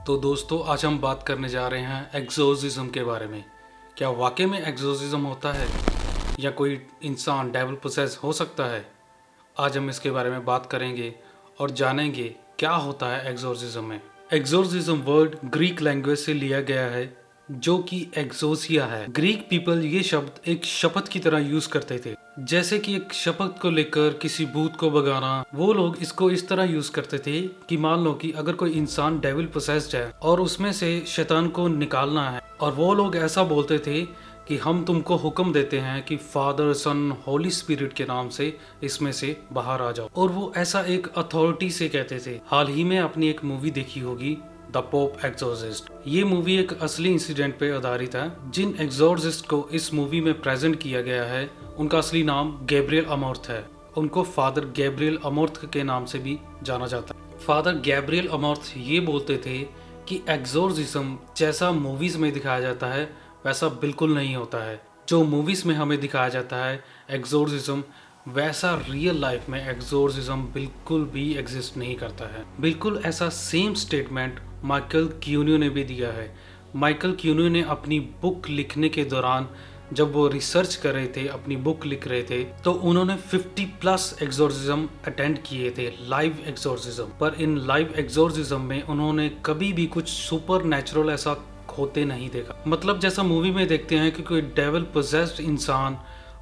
तो दोस्तों आज हम बात करने जा रहे हैं एग्जोर्सिज्म के बारे में। क्या वाकई में एग्जोर्सिज्म होता है या कोई इंसान डेविल पोसेस हो सकता है? आज हम इसके बारे में बात करेंगे और जानेंगे क्या होता है एग्जोर्सिज्म में। एग्जोर्सिज्म वर्ड ग्रीक लैंग्वेज से लिया गया है जो कि एक्सोसिया है। ग्रीक पीपल ये शब्द एक शपथ की तरह यूज करते थे, जैसे कि एक शपथ को लेकर किसी भूत को भगाना। वो लोग इसको इस तरह यूज करते थे कि मान लो कि अगर कोई इंसान डेविल पोसेस्ड है और उसमें से शैतान को निकालना है, और वो लोग ऐसा बोलते थे कि हम तुमको हुक्म देते हैं कि फादर सन होली स्पिरिट के नाम से इसमें से बाहर आ जाओ, और वो ऐसा एक अथॉरिटी से कहते थे। हाल ही में आपने एक मूवी देखी होगी द पोप एक्सोर्सिस्ट। ये मूवी एक असली इंसिडेंट पे आधारित है। जिन एक्सोर्सिस्ट को इस मूवी में प्रेजेंट किया गया है उनका असली नाम गैब्रियल अमोर्थ है। उनको फादर गैब्रियल अमोर्थ के नाम से भी जाना जाता है। फादर गैब्रियल अमोर्थ ये बोलते थे कि एक्सोर्सिज्म जैसा मूवीज में दिखाया जाता है वैसा बिल्कुल नहीं होता है। जो मूवीज में हमें दिखाया जाता है एक्सोर्सिज्म, वैसा रियल लाइफ में एक्सोर्सिज्म बिल्कुल भी एग्जिस्ट नहीं करता है। बिल्कुल ऐसा सेम स्टेटमेंट माइकल क्यूनियो ने भी दिया है। माइकल क्यूनियो ने अपनी बुक लिखने के दौरान जब वो रिसर्च कर रहे थे, अपनी बुक लिख रहे थे, तो उन्होंने 50+ एक्सोर्सिज्म अटेंड किए थे, लाइव एक्सोर्सिज्म। पर इन लाइव एक्सोर्सिज्म में उन्होंने कभी भी कुछ सुपर नेचुरल ऐसा होते नहीं देखा। मतलब जैसा मूवी में देखते हैं कि कोई डेविल पोसेस्ड इंसान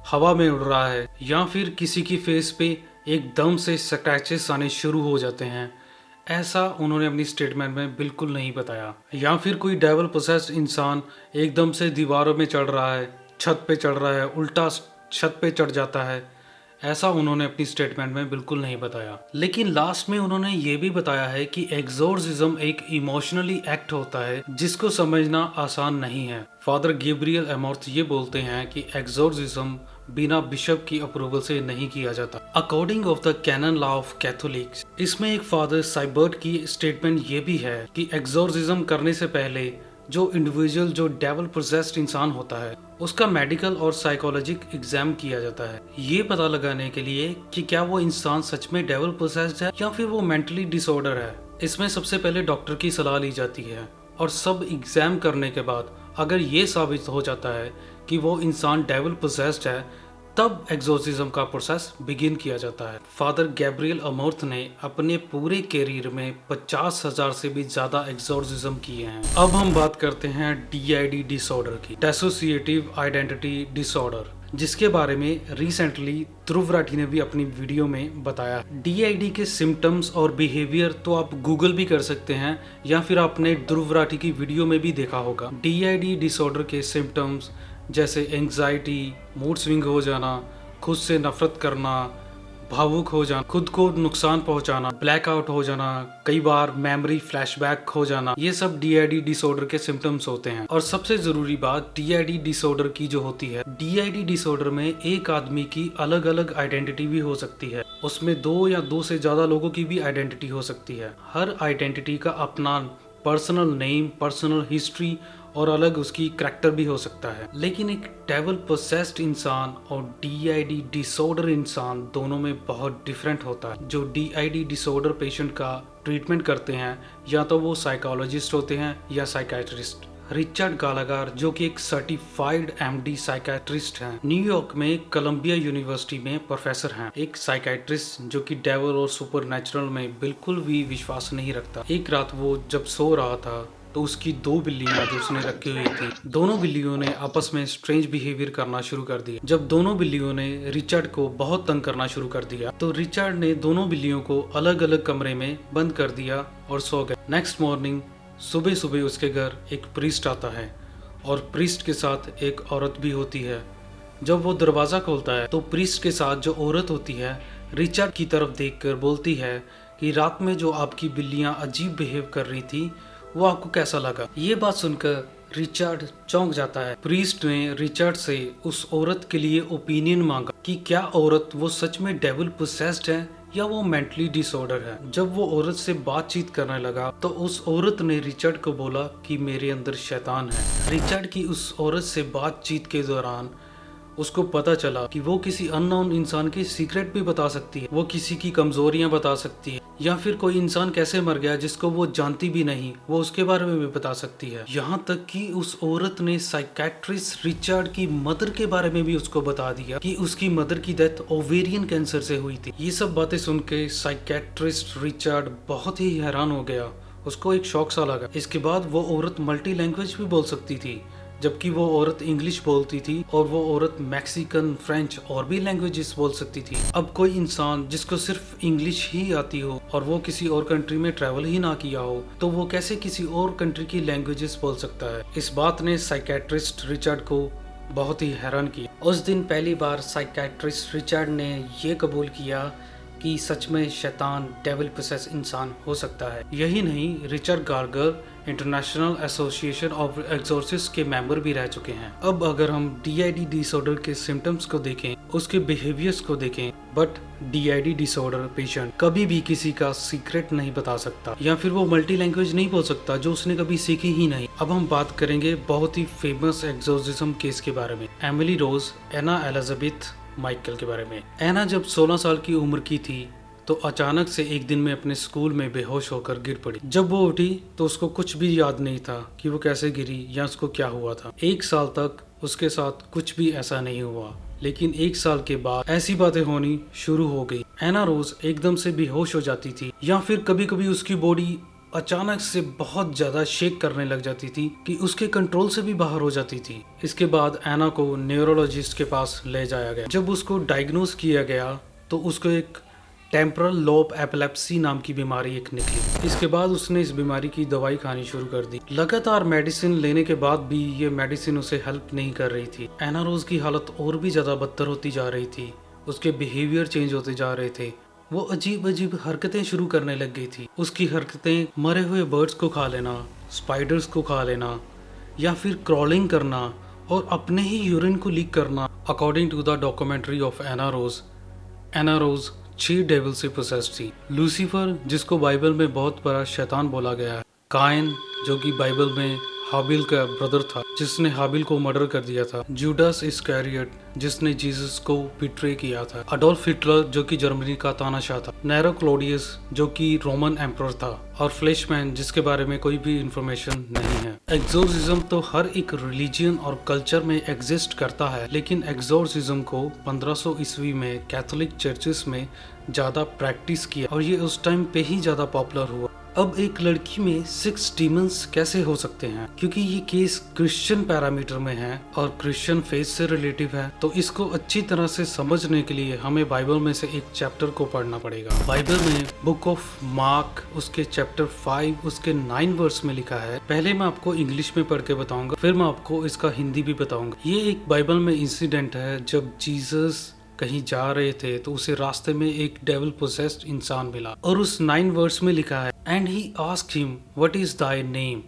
हवा में उड़ रहा है, या फिर किसी की फेस पे एकदम से स्क्रैचेस आने शुरू हो जाते हैं, ऐसा उन्होंने अपनी स्टेटमेंट में बिल्कुल नहीं बताया। या फिर कोई डेविल पोसेस्ड इंसान एकदम से दीवारों में चढ़ रहा है, छत पे चढ़ रहा है, उल्टा छत पे चढ़ जाता है, ऐसा उन्होंने अपनी स्टेटमेंट में बिल्कुल नहीं बताया। लेकिन लास्ट में उन्होंने ये भी बताया है कि एक्सोर्सिज्म एक इमोशनली एक्ट होता है जिसको समझना आसान नहीं है। फादर गैब्रियल अमोर्थ ये बोलते हैं कि एक्सोर्सिज्म बिना बिशप की अप्रूवल से नहीं किया जाता। According of the canon law of Catholics, इसमें एक फादर साइबर्ट की स्टेटमेंट ये भी है कि एक्सोर्सिज्म करने से पहले जो इंडिविजुअल, जो डेविल पोसेस्ड इंसान होता है, उसका मेडिकल और साइकोलॉजिक एग्जाम किया जाता है, ये पता लगाने के लिए कि क्या वो इंसान सच में डेविल पोसेस्ड है या फिर वो मेंटली डिसऑर्डर है। इसमें सबसे पहले डॉक्टर की सलाह ली जाती है, और सब एग्जाम करने के बाद अगर ये साबित हो जाता है कि वो इंसान डेविल पोसेस्ड है, तब एक्सोर्सिज्म का प्रोसेस बिगिन किया जाता है। फादर गैब्रियल अमोर्थ ने अपने पूरे कैरियर में 50,000 से भी ज्यादा एक्सोर्सिज्म किए हैं। अब हम बात करते हैं DID डिसऑर्डर की, डिसोसिएटिव आइडेंटिटी डिसऑर्डर, जिसके बारे में रिसेंटली ध्रुव राठी ने भी अपनी वीडियो में बताया। DID के सिम्टम्स और बिहेवियर तो आप गूगल भी कर सकते हैं, या फिर आपने ध्रुव राठी की वीडियो में भी देखा होगा। DID डिसऑर्डर के सिम्टम्स जैसे एंग्जाइटी, मूड स्विंग हो जाना, खुद से नफरत करना, भावुक हो जाना, खुद को नुकसान पहुंचाना, ब्लैकआउट हो जाना, कई बार मेमोरी फ्लैशबैक हो जाना, ये सब DID डिसऑर्डर के सिम्टम्स होते हैं। और सबसे जरूरी बात DID डिसऑर्डर की जो होती है, DID डिसऑर्डर में एक आदमी की अलग अलग आइडेंटिटी भी हो सकती है। उसमें 2 या 2 से ज्यादा लोगों की भी आइडेंटिटी हो सकती है। हर आइडेंटिटी का अपना पर्सनल नेम, पर्सनल हिस्ट्री और अलग उसकी करैक्टर भी हो सकता है। लेकिन एक डेविल पोसेस्ड इंसान और DID डिसऑर्डर इंसान दोनों में बहुत डिफरेंट होता है। जो DID डिसऑर्डर पेशेंट का ट्रीटमेंट करते हैं, या तो वो साइकोलॉजिस्ट होते हैं या साइकाइट्रिस्ट। रिचर्ड गालागर, जो कि एक सर्टिफाइड MD साइकाइट्रिस्ट हैं, न्यूयॉर्क में कोलंबिया यूनिवर्सिटी में प्रोफेसर हैं। एक साइकाइट्रिस्ट जो कि डेविल और सुपरनैचुरल में बिल्कुल भी विश्वास नहीं रखता। एक रात वो जब सो रहा था तो उसकी 2 बिल्लियां जो उसने रखी हुई थी, दोनों बिल्लियों ने आपस में स्ट्रेंज बिहेवियर करना शुरू कर दिया। जब दोनों बिल्लियों ने रिचर्ड को बहुत तंग करना शुरू कर दिया, तो रिचर्ड ने दोनों बिल्लियों को अलग अलग कमरे में बंद कर दिया और सो गए। नेक्स्ट मॉर्निंग सुबह सुबह उसके घर एक प्रीस्ट आता है, और प्रीस्ट के साथ एक औरत भी होती है। जब वो दरवाज़ा खोलता है तो प्रीस्ट के साथ जो औरत होती है रिचर्ड की तरफ देखकर बोलती है कि रात में जो आपकी बिल्लियां अजीब बिहेव कर रही थी वो आपको कैसा लगा। ये बात सुनकर रिचर्ड चौंक जाता है। प्रीस्ट ने रिचर्ड से उस औरत के लिए ओपिनियन मांगा कि क्या औरत वो सच में डेविल पोसेस्ड है या वो मेंटली डिसऑर्डर है। जब वो औरत से बातचीत करने लगा तो उस औरत ने रिचर्ड को बोला कि मेरे अंदर शैतान है। रिचर्ड की उस औरत से बातचीत के दौरान उसको पता चला कि वो किसी अननोन इंसान की सीक्रेट भी बता सकती है, वो किसी की कमजोरियां बता सकती है, या फिर कोई इंसान कैसे मर गया जिसको वो जानती भी नहीं, वो उसके बारे में भी बता सकती है। यहाँ तक कि उस औरत ने साइकेट्रिस्ट रिचर्ड की मदर के बारे में भी उसको बता दिया कि उसकी मदर की डेथ ओवेरियन कैंसर से हुई थी। ये सब बातें सुन के साइकेट्रिस्ट रिचर्ड बहुत ही हैरान हो गया, उसको एक शौक सा लगा। इसके बाद वो औरत मल्टी लैंग्वेज भी बोल सकती थी, जबकि वो औरत इंग्लिश बोलती थी और वो औरत मैक्सिकन, फ्रेंच और भी लैंग्वेजेस बोल सकती थी। अब कोई इंसान जिसको सिर्फ इंग्लिश ही आती हो और वो किसी और कंट्री में ट्रैवल ही ना किया हो, तो वो कैसे किसी और कंट्री की लैंग्वेजेस बोल सकता है। इस बात ने साइकेट्रिस्ट रिचर्ड को बहुत ही हैरान किया। उस दिन पहली बार साइकेट्रिस्ट रिचर्ड ने ये कबूल किया कि सच में शैतान, डेविल पोसेस इंसान हो सकता है। यही नहीं, रिचर्ड गार्गर इंटरनेशनल एसोसिएशन ऑफ एक्सोर्सिस्ट के मेंबर भी रह चुके हैं। अब अगर हम DID डिसऑर्डर के सिम्टम्स को देखें, उसके बिहेवियर्स को देखें, बट DID डिसऑर्डर पेशेंट कभी भी किसी का सीक्रेट नहीं बता सकता, या फिर वो मल्टी लैंग्वेज नहीं बोल सकता जो उसने कभी सीखी ही नहीं। अब हम बात करेंगे बहुत ही फेमस एक्सोर्सिज्म केस के बारे में, एमिली रोज, एना एलिजाबेथ माइकल के बारे में। एना जब 16 साल की उम्र की थी तो अचानक से एक दिन में अपने स्कूल में बेहोश होकर गिर पड़ी। जब वो उठी तो उसको कुछ भी याद नहीं था कि वो कैसे गिरी या उसको क्या हुआ था। 1 साल तक उसके साथ कुछ भी ऐसा नहीं हुआ, लेकिन 1 साल के बाद ऐसी बातें होनी शुरू हो गई। एना रोज एकदम से बेहोश हो जाती थी, या फिर कभी कभी उसकी बॉडी अचानक से बहुत ज्यादा शेक करने लग जाती थी कि उसके कंट्रोल से भी बाहर हो जाती थी। इसके बाद एना को न्यूरोलॉजिस्ट के पास ले जाया गया। जब उसको डायग्नोज किया गया तो उसको एक टेम्परल लोब एपिलेप्सी नाम की बीमारी एक निकली। इसके बाद उसने इस बीमारी की दवाई खानी शुरू कर दी। लगातार मेडिसिन लेने के बाद भी ये मेडिसिन उसे हेल्प नहीं कर रही थी। एना रोज की हालत और भी ज्यादा बदतर होती जा रही थी, उसके बिहेवियर चेंज होते जा रहे थे, वो अजीब अजीब हरकतें शुरू करने लग गई थी। उसकी हरकतें मरे हुए बर्ड्स को खा लेना, स्पाइडर्स को खा लेना, या फिर क्रॉलिंग करना और अपने ही यूरिन को लीक करना। According to the documentary of Anna Rose 6 devil से पोसेस्ड थी। लूसीफर, जिसको बाइबल में बहुत बड़ा शैतान बोला गया है, काइन, जो कि बाइबल में हाबिल का ब्रदर था जिसने हाबिल को मर्डर कर दिया था, जूडास इस्कैरियोट जिसने जीसस को बिट्रे किया था, अडोल्फ हिटलर जो कि जर्मनी का तानाशाह था, नेरो क्लोडियस जो कि रोमन एम्परर था, और फ्लैशमैन जिसके बारे में कोई भी इंफॉर्मेशन नहीं है। एक्सोर्सिज्म तो हर एक रिलीजियन और कल्चर में एग्जिस्ट करता है, लेकिन एक्सोर्सिज्म को 1500 ईस्वी में कैथोलिक चर्चेस में ज्यादा प्रैक्टिस किया और ये उस टाइम पे ही ज्यादा पॉपुलर हुआ। अब एक लड़की में 6 डीमंस कैसे हो सकते हैं? क्योंकि ये केस क्रिश्चियन पैरामीटर में है और क्रिश्चियन फेथ से रिलेटिव है, तो इसको अच्छी तरह से समझने के लिए हमें बाइबल में से एक चैप्टर को पढ़ना पड़ेगा। बाइबल में बुक ऑफ मार्क उसके चैप्टर 5 उसके 9 वर्स में लिखा है। पहले मैं आपको इंग्लिश में पढ़ के बताऊंगा, फिर मैं आपको इसका हिंदी भी बताऊंगा। ये एक बाइबल में इंसिडेंट है जब जीसस कहीं जा रहे थे तो उसे रास्ते में एक डेविल पोसेस्ड इंसान मिला, और उस 9 वर्स में लिखा है, and he asked him what is thy name,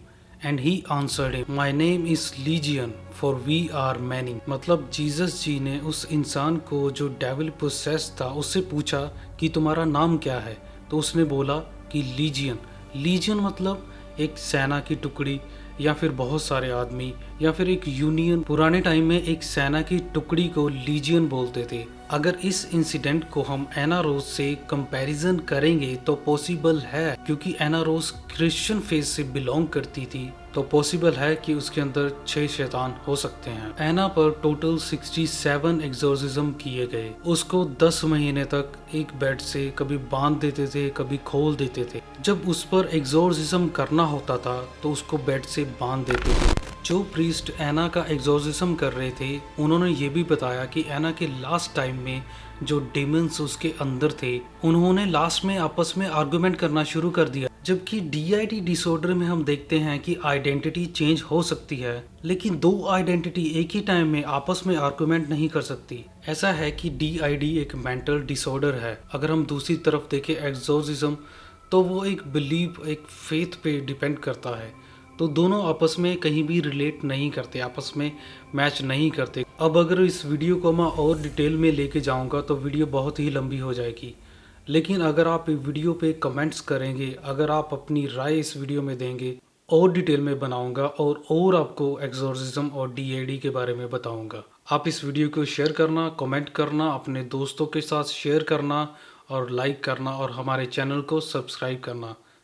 and he answered him my name is legion for we are many. मतलब जीसस जी ने उस इंसान को जो डेविल पोसेस्ड था उससे पूछा कि तुम्हारा नाम क्या है, तो उसने बोला कि लीजियन। लीजियन मतलब एक सेना की टुकड़ी या फिर बहुत सारे आदमी या फिर एक यूनियन। पुराने टाइम में एक सेना की टुकड़ी को लीजियन बोलते थे। अगर इस इंसिडेंट को हम एना रोज से कंपैरिजन करेंगे तो पॉसिबल है, क्योंकि एना रोज क्रिश्चियन फेथ से बिलोंग करती थी, तो पॉसिबल है कि उसके अंदर 6 शैतान हो सकते हैं। एना पर टोटल 67 एक्सोर्सिज्म किए गए। उसको 10 महीने तक एक बेड से कभी बांध देते थे, कभी खोल देते थे। जब उस पर एक्सोर्सिज्म करना होता था तो उसको बेड से बांध देते थे। जो प्रीस्ट एना का एक्सोर्सिज्म कर रहे थे उन्होंने ये भी बताया कि एना के लास्ट टाइम में जो डेमन्स उसके अंदर थे उन्होंने लास्ट में आपस में आर्गुमेंट करना शुरू कर दिया। जबकि DID डिसऑर्डर में हम देखते हैं कि आइडेंटिटी चेंज हो सकती है, लेकिन 2 आइडेंटिटी एक ही टाइम में आपस में आर्गुमेंट नहीं कर सकती। ऐसा है कि DID एक मेंटल डिसऑर्डर है। अगर हम दूसरी तरफ देखें एक्सोर्सिज्म, तो वो एक बिलीव, एक फेथ पे डिपेंड करता है, तो दोनों आपस में कहीं भी रिलेट नहीं करते, आपस में मैच नहीं करते। अब अगर इस वीडियो को मैं और डिटेल में लेके जाऊंगा तो वीडियो बहुत ही लंबी हो जाएगी, लेकिन अगर आप वीडियो पे कमेंट्स करेंगे, अगर आप अपनी राय इस वीडियो में देंगे, और डिटेल में बनाऊंगा और आपको एक्सोर्सिज्म और DID के बारे में बताऊंगा। आप इस वीडियो को शेयर करना, कमेंट करना, अपने दोस्तों के साथ शेयर करना और लाइक करना और हमारे चैनल को सब्सक्राइब करना।